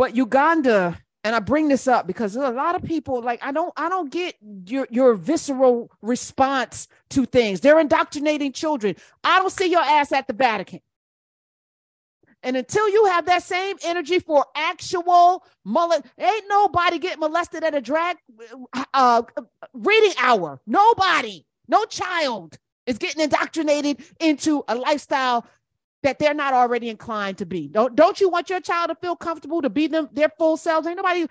But Uganda, and I bring this up because there's a lot of people like, I don't get your visceral response to things. They're indoctrinating children. I don't see your ass at the Vatican. And until you have that same energy for actual ain't nobody getting molested at a drag reading hour. Nobody, no child is getting indoctrinated into a lifestyle that they're not already inclined to be. Don't you want your child to feel comfortable to be their full selves? Ain't nobody,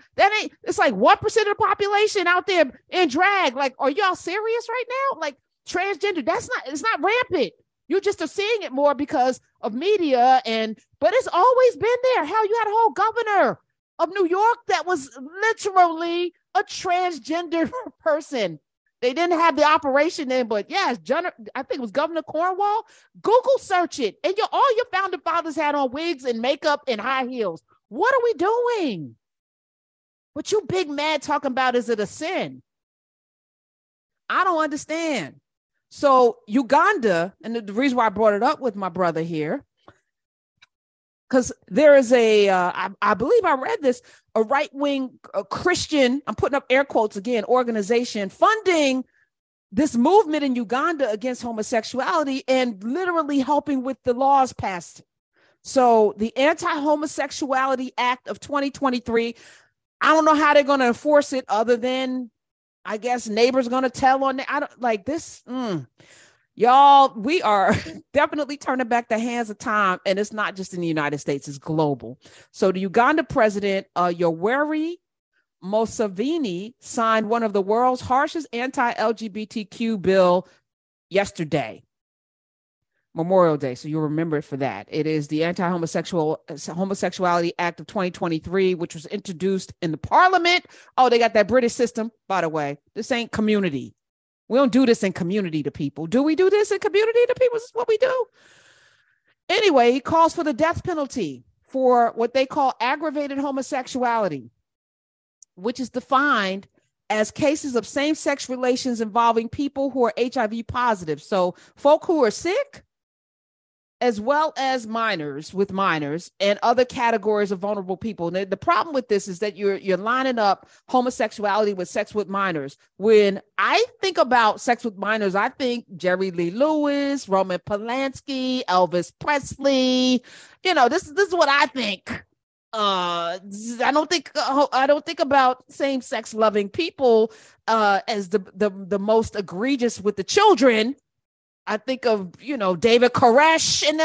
it's like 1% of the population out there in drag. Like, are y'all serious right now? Like transgender, it's not rampant. You just are seeing it more because of media, but it's always been there. Hell, you had a whole governor of New York that was literally a transgender person. They didn't have the operation in, but yes, I think it was Governor Cornwall. Google search it. And all your founding fathers had on wigs and makeup and high heels. What are we doing? What you big mad talking about, is it a sin? I don't understand. So Uganda, and the reason why I brought it up with my brother here, because there is I believe I read this, a right-wing Christian, I'm putting up air quotes again, organization funding this movement in Uganda against homosexuality and literally helping with the laws passed. So the Anti-Homosexuality Act of 2023, I don't know how they're going to enforce it other than, I guess, neighbors going to tell on. I don't like this. Y'all, we are definitely turning back the hands of time. And it's not just in the United States, it's global. So the Uganda president, Yoweri Museveni, signed one of the world's harshest anti-LGBTQ bill yesterday, Memorial Day. So you'll remember it for that. It is the Homosexuality Act of 2023, which was introduced in the parliament. Oh, they got that British system, by the way. This ain't community. We don't do this in community to people. Do we do this in community to people? This is what we do. Anyway, he calls for the death penalty for what they call aggravated homosexuality, which is defined as cases of same-sex relations involving people who are HIV positive. So folk who are sick, as well as minors and other categories of vulnerable people. And the problem with this is that you're lining up homosexuality with sex with minors. When I think about sex with minors, I think Jerry Lee Lewis, Roman Polanski, Elvis Presley. This is what I think. I don't think about same-sex loving people as the most egregious with the children. I think of, David Koresh and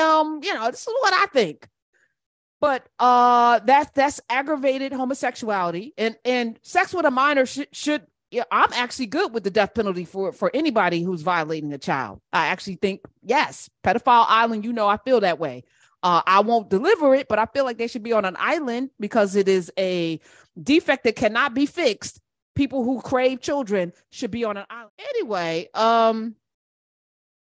this is what I think. But that's aggravated homosexuality and sex with a minor should I'm actually good with the death penalty for anybody who's violating a child. I actually think, yes, pedophile island, I feel that way. I won't deliver it, but I feel like they should be on an island because it is a defect that cannot be fixed. People who crave children should be on an island. Anyway,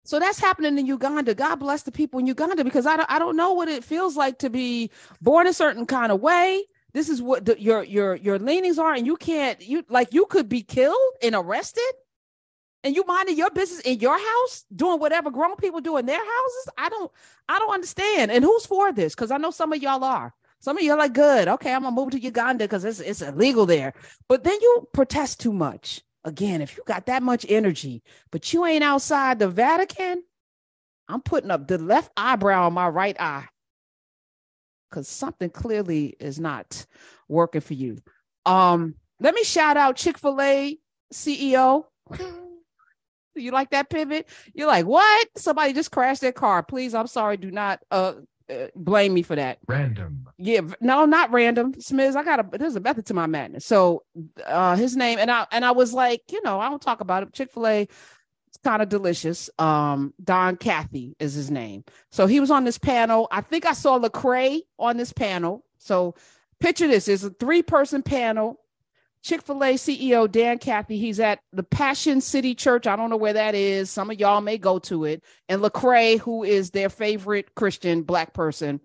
so that's happening in Uganda. God bless the people in Uganda, because I don't know what it feels like to be born a certain kind of way. This is what your leanings are, and you could be killed and arrested, and you minding your business in your house, doing whatever grown people do in their houses. I don't understand. And who's for this? Because I know some of y'all are. Some of you are like, good, okay, I'm gonna move to Uganda because it's illegal there. But then you protest too much. Again, if you got that much energy, but you ain't outside the Vatican, I'm putting up the left eyebrow on my right eye because something clearly is not working for you. Let me shout out Chick-fil-A CEO. You like that pivot? You're like, what? Somebody just crashed their car. Please, I'm sorry. Do not blame me for that. Random. Yeah, no, not random. Smiz, there's a method to my madness. So his name, and I was like, I don't talk about it. Chick-fil-A, it's kind of delicious. Don Cathy is his name. So he was on this panel. I think I saw Lecrae on this panel. So picture this, it's a 3-person panel. Chick-fil-A CEO Dan Cathy, he's at the Passion City Church. I don't know where that is. Some of y'all may go to it. And Lecrae, who is their favorite Christian Black person,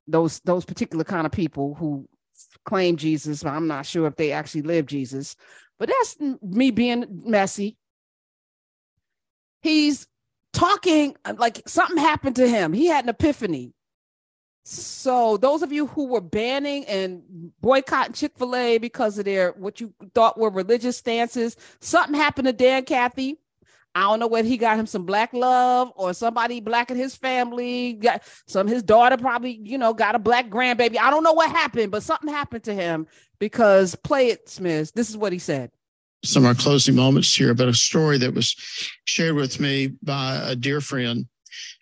those particular kind of people who claim Jesus, but I'm not sure if they actually live Jesus. But that's me being messy. He's talking like something happened to him. He had an epiphany. So those of you who were banning and boycotting Chick-fil-A because of their what you thought were religious stances, something happened to Dan Cathy. I don't know whether he got him some black love or somebody black in his family. Got his daughter probably, got a black grandbaby. I don't know what happened, but something happened to him because play it, Smith. This is what he said. Some of our closing moments here about a story that was shared with me by a dear friend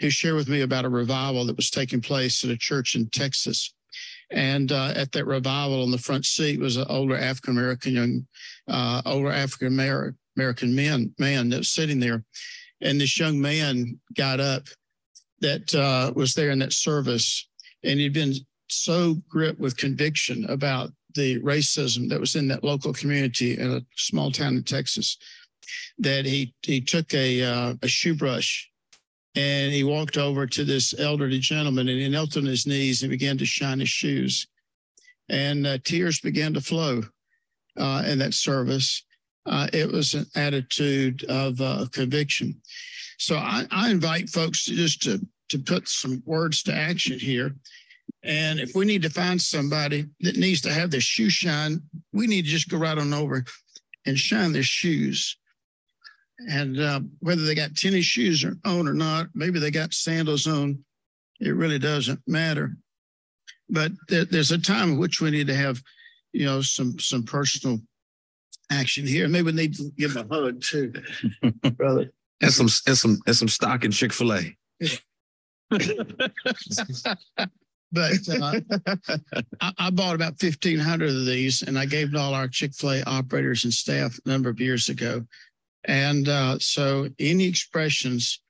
who shared with me about a revival that was taking place at a church in Texas. And at that revival on the front seat was an older African-American man that was sitting there. And this young man got up that was there in that service. And he'd been so gripped with conviction about the racism that was in that local community in a small town in Texas that he took a shoe brush and he walked over to this elderly gentleman and he knelt on his knees and began to shine his shoes. And tears began to flow in that service. It was an attitude of conviction. So I invite folks to put some words to action here. And if we need to find somebody that needs to have their shoe shine, we need to just go right on over and shine their shoes. And whether they got tennis shoes on or not, maybe they got sandals on, it really doesn't matter. But there's a time in which we need to have, some personal action here. Maybe we need to give them a hug too, brother. And some stock in Chick-fil-A. But I bought about 1,500 of these, and I gave to all our Chick-fil-A operators and staff a number of years ago. And so any expressions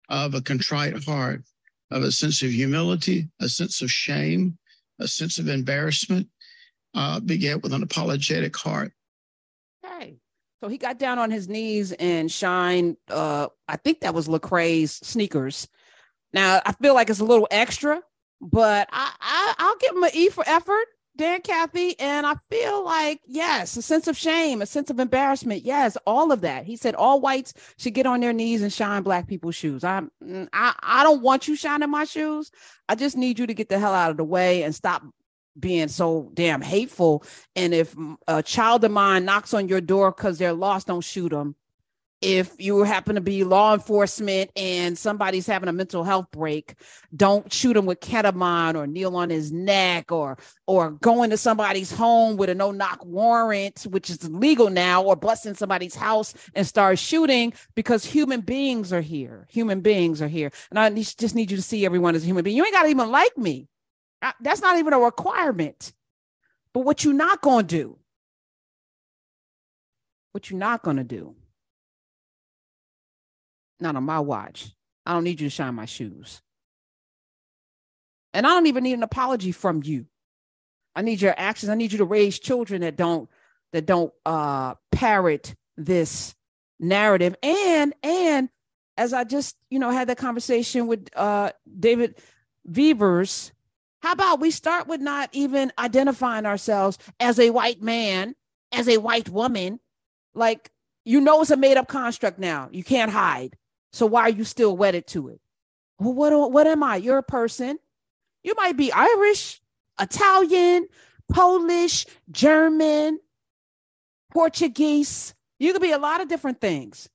of a contrite heart, of a sense of humility, a sense of shame, a sense of embarrassment, began with an apologetic heart. Okay. So he got down on his knees and shined, I think that was Lecrae's sneakers. Now, I feel like it's a little extra, but I'll give him an E for effort, Dan Cathy. And I feel like, yes, a sense of shame, a sense of embarrassment. Yes, all of that. He said all whites should get on their knees and shine black people's shoes. I don't want you shining my shoes. I just need you to get the hell out of the way and stop being so damn hateful. And if a child of mine knocks on your door because they're lost, don't shoot them. If you happen to be law enforcement and somebody's having a mental health break, don't shoot him with ketamine or kneel on his neck or go into somebody's home with a no-knock warrant, which is illegal now, or bust in somebody's house and start shooting, because human beings are here. Human beings are here. And I just need you to see everyone as a human being. You ain't got to even like me. That's not even a requirement. But what you're not going to do, not on my watch. I don't need you to shine my shoes. And I don't even need an apology from you. I need your actions. I need you to raise children that don't parrot this narrative. And as I just, had that conversation with David Vevers, how about we start with not even identifying ourselves as a white man, as a white woman? Like, it's a made up construct now. You can't hide. So why are you still wedded to it? Well, what am I? You're a person. You might be Irish, Italian, Polish, German, Portuguese. You could be a lot of different things.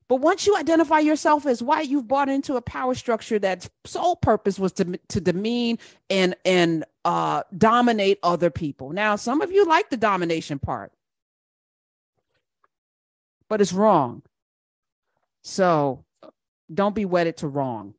But once you identify yourself as white, you've bought into a power structure that's sole purpose was to demean and dominate other people. Now, some of you like the domination part, but it's wrong. So don't be wedded to wrong.